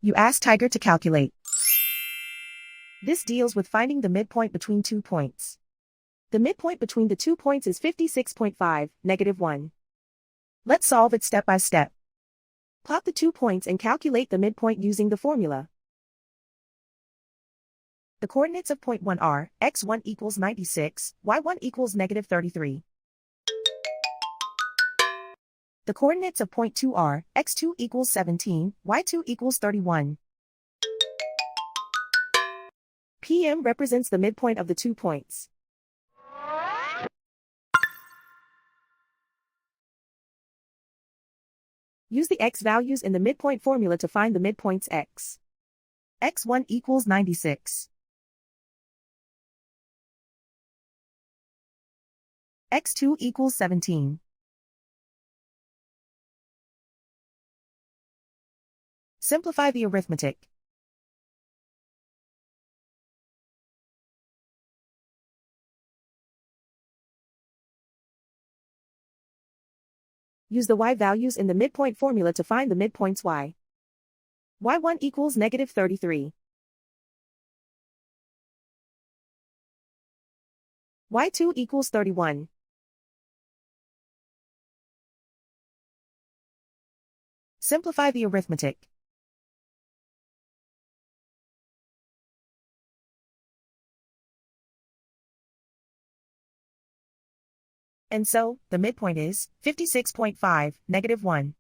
You ask Tiger to calculate. This deals with finding the midpoint between 2 points. The midpoint between the 2 points is 56.5, -1. Let's solve it step by step. Plot the 2 points and calculate the midpoint using the formula. The coordinates of point 1 are, x1 equals 96, y1 equals -33. The coordinates of point 2 are, x2 equals 17, y2 equals 31. PM represents the midpoint of the 2 points. Use the x values in the midpoint formula to find the midpoints x. x1 equals 96. x2 equals 17. Simplify the arithmetic. Use the y values in the midpoint formula to find the midpoints y. y1 equals -33. y2 equals 31. Simplify the arithmetic. And so, the midpoint is 56.5, -1.